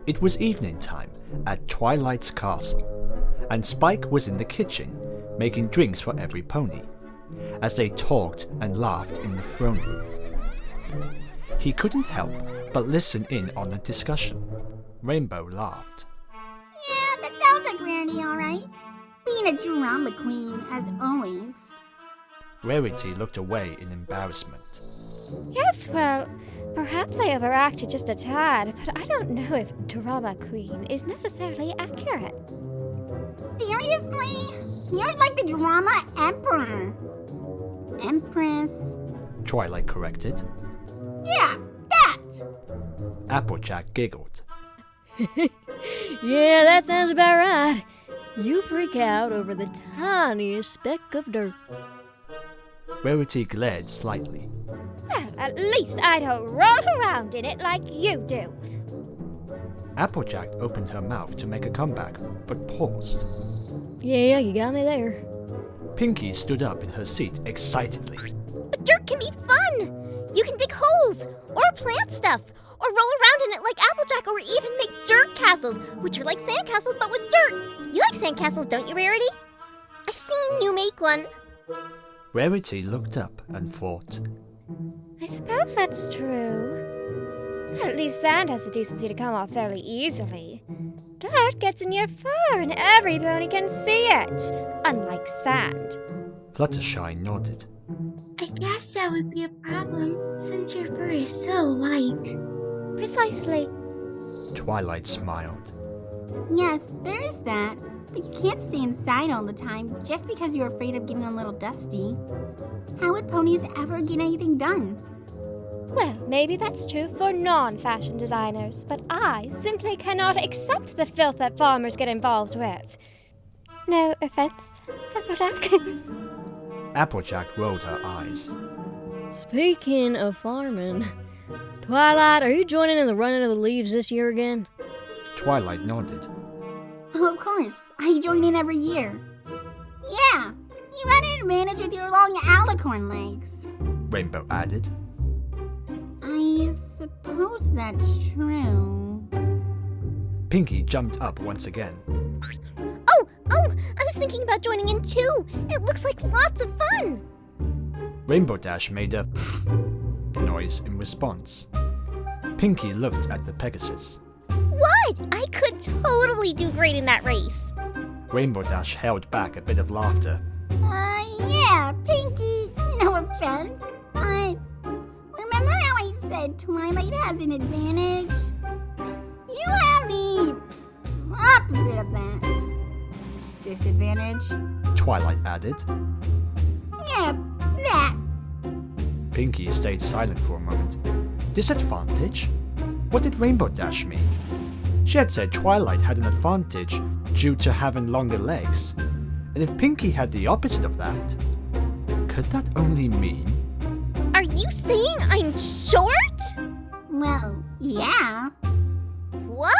It was evening time at Twilight's castle, and Spike was in the kitchen making drinks for every pony, as they talked and laughed in the throne room. He couldn't help but listen in on the discussion. Rainbow laughed. Yeah, that sounds like Rarity, alright. Being a drama queen, as always. Rarity looked away in embarrassment. Yes, well, perhaps I overacted just a tad, but I don't know if drama queen is necessarily accurate. Seriously? You're like the drama emperor. Empress. Twilight corrected. Yeah, that! Applejack giggled. Yeah, that sounds about right. You freak out over the tiniest speck of dirt. Rarity glared slightly. Well, at least I don't roll around in it like you do. Applejack opened her mouth to make a comeback, but paused. Yeah, you got me there. Pinkie stood up in her seat excitedly. But dirt can be fun! You can dig holes, or plant stuff, or roll around in it like Applejack, or even make dirt castles, which are like sandcastles but with dirt. You like sandcastles, don't you, Rarity? I've seen you make one. Rarity looked up and thought. I suppose that's true. At least sand has the decency to come off fairly easily. Dirt gets in your fur and every pony can see it, unlike sand. Fluttershy nodded. I guess that would be a problem since your fur is so white. Precisely. Twilight smiled. Yes, there is that. But you can't stay inside all the time just because you're afraid of getting a little dusty. How would ponies ever get anything done? Well, maybe that's true for non-fashion designers, but I simply cannot accept the filth that farmers get involved with. No offense, Applejack. Applejack rolled her eyes. Speaking of farming, Twilight, are you joining in the running of the leaves this year again? Twilight nodded. Oh, of course. I join in every year. Yeah, you had an advantage with your long alicorn legs. Rainbow added. I suppose that's true. Pinkie jumped up once again. Oh, I was thinking about joining in too. It looks like lots of fun. Rainbow Dash made a noise in response. Pinkie looked at the Pegasus. What? I could totally do great in that race. Rainbow Dash held back a bit of laughter. Yeah, Pinkie, no offense, but remember how I said Twilight has an advantage? You have the opposite of that. Disadvantage? Twilight added. Yeah, that. Pinkie stayed silent for a moment. Disadvantage? What did Rainbow Dash mean? She had said Twilight had an advantage due to having longer legs. And if Pinkie had the opposite of that, could that only mean... Are you saying I'm short? Well, yeah. What?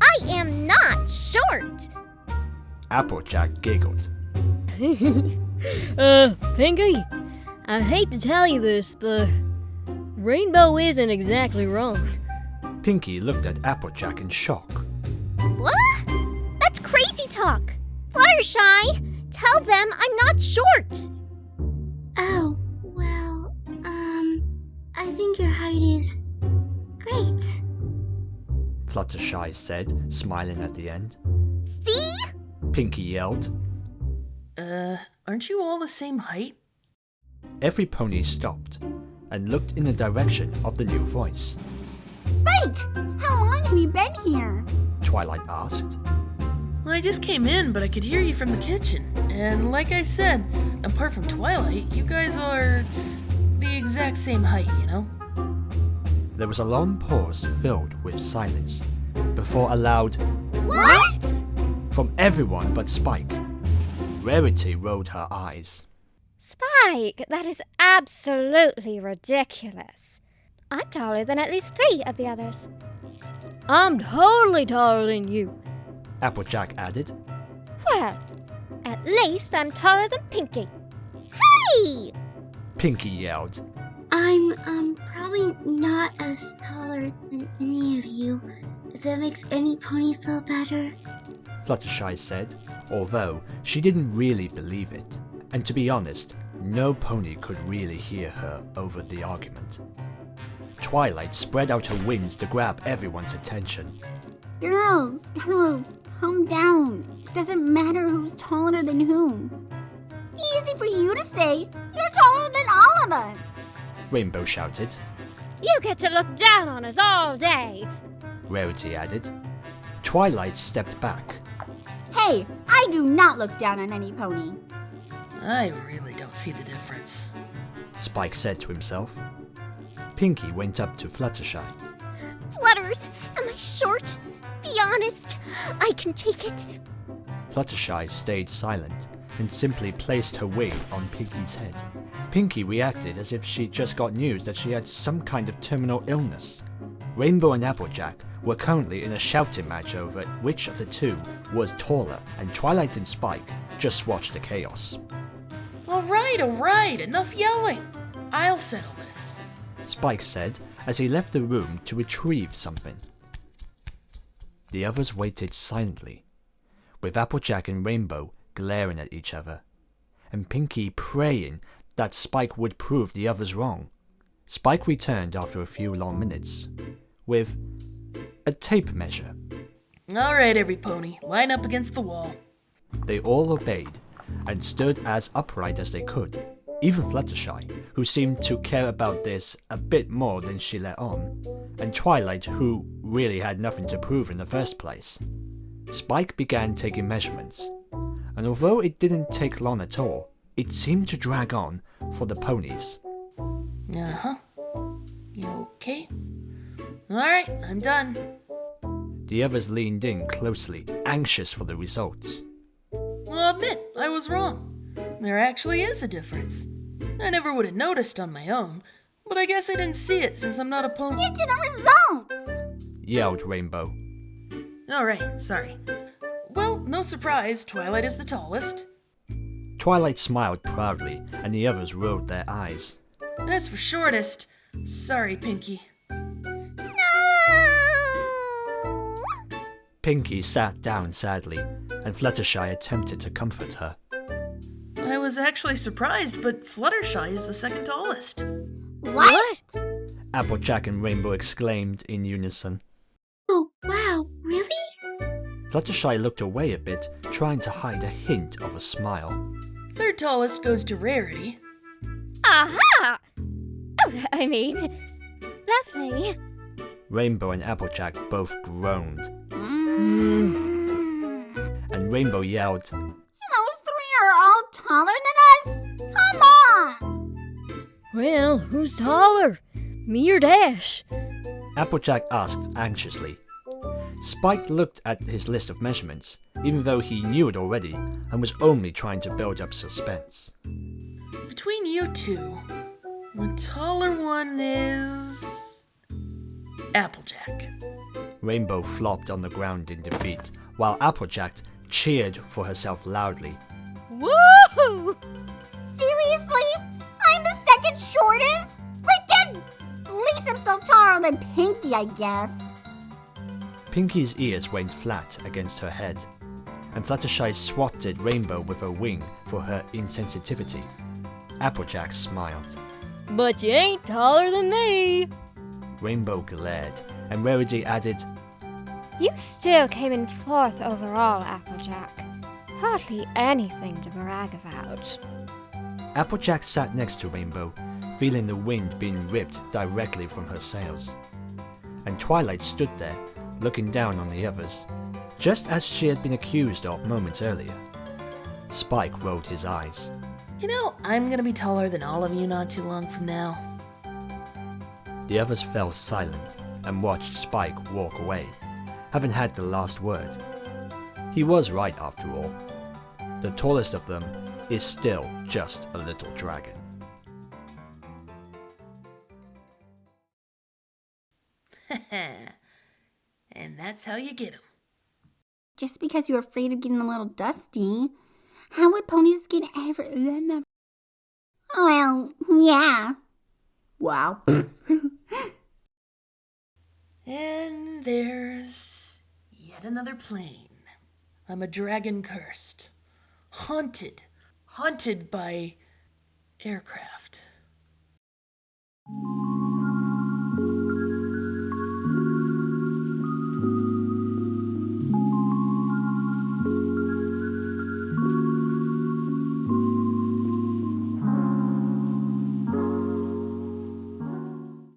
I am not short. Applejack giggled. Pinkie, I hate to tell you this, but Rainbow isn't exactly wrong. Pinkie looked at Applejack in shock. What? That's crazy talk. Fluttershy, tell them I'm not short. Oh, well, I think your height is great. Fluttershy said, smiling at the end. See? Pinkie yelled. Aren't you all the same height? Every pony stopped and looked in the direction of the new voice. Spike, how long have you been here? Twilight asked. Well, I just came in, but I could hear you from the kitchen. And like I said, apart from Twilight, you guys are the exact same height, you know? There was a long pause filled with silence before a loud What? from everyone but Spike. Rarity rolled her eyes. Spike, that is absolutely ridiculous. I'm taller than at least 3 of the others. I'm totally taller than you. Applejack added. Well, at least I'm taller than Pinkie. Hey! Pinkie yelled. I'm probably not as taller than any of you, if that makes any pony feel better. Fluttershy said, although she didn't really believe it. And to be honest, no pony could really hear her over the argument. Twilight spread out her wings to grab everyone's attention. Girls, calm down. It doesn't matter who's taller than whom. Easy for you to say. You're taller than all of us. Rainbow shouted. You get to look down on us all day. Rarity added. Twilight stepped back. Hey, I do not look down on any pony. I really don't see the difference. Spike said to himself. Pinkie went up to Fluttershy. Flutters, am I short? Be honest. I can take it. Fluttershy stayed silent and simply placed her wing on Pinkie's head. Pinkie reacted as if she just got news that she had some kind of terminal illness. Rainbow and Applejack were currently in a shouting match over which of the two was taller, and Twilight and Spike just watched the chaos. All right, enough yelling. I'll settle this. Spike said as he left the room to retrieve something. The others waited silently, with Applejack and Rainbow glaring at each other, and Pinkie praying that Spike would prove the others wrong. Spike returned after a few long minutes, with a tape measure. All right, every pony, line up against the wall. They all obeyed, and stood as upright as they could. Even Fluttershy, who seemed to care about this a bit more than she let on, and Twilight, who really had nothing to prove in the first place. Spike began taking measurements, and although it didn't take long at all, it seemed to drag on for the ponies. Uh-huh. You okay? All right, I'm done. The others leaned in closely, anxious for the results. I'll admit, I was wrong. There actually is a difference. I never would have noticed on my own, but I guess I didn't see it since I'm not a pony. Get to the results! Yelled Rainbow. Alright, sorry. Well, no surprise, Twilight is the tallest. Twilight smiled proudly, and the others rolled their eyes. As for shortest, sorry, Pinkie. No! Pinkie sat down sadly, and Fluttershy attempted to comfort her. I was actually surprised, but Fluttershy is the second tallest. What? Applejack and Rainbow exclaimed in unison. Oh, wow, really? Fluttershy looked away a bit, trying to hide a hint of a smile. Third tallest goes to Rarity. Aha! Oh, I mean, lovely. Rainbow and Applejack both groaned, and Rainbow yelled, Those three are all taller than us? Come on! Well, who's taller? Me or Dash? Applejack asked anxiously. Spike looked at his list of measurements, even though he knew it already, and was only trying to build up suspense. Between you two, the taller one is... Applejack. Rainbow flopped on the ground in defeat, while Applejack cheered for herself loudly. Woo! Seriously? I'm the second shortest? Freaking! At least I'm so taller than Pinkie, I guess. Pinkie's ears went flat against her head, and Fluttershy swatted Rainbow with her wing for her insensitivity. Applejack smiled. But you ain't taller than me. Rainbow glared, and Rarity added, You still came in fourth overall, Applejack. Hardly anything to brag about. Applejack sat next to Rainbow, feeling the wind being ripped directly from her sails. And Twilight stood there, looking down on the others, just as she had been accused of moments earlier. Spike rolled his eyes. You know, I'm gonna be taller than all of you not too long from now. The others fell silent and watched Spike walk away, having had the last word. He was right after all. The tallest of them is still just a little dragon. And that's how you get 'em. Just because you're afraid of getting a little dusty, how would ponies get ever... Well, yeah. Wow. And there's yet another plane. I'm a dragon cursed. Haunted by aircraft.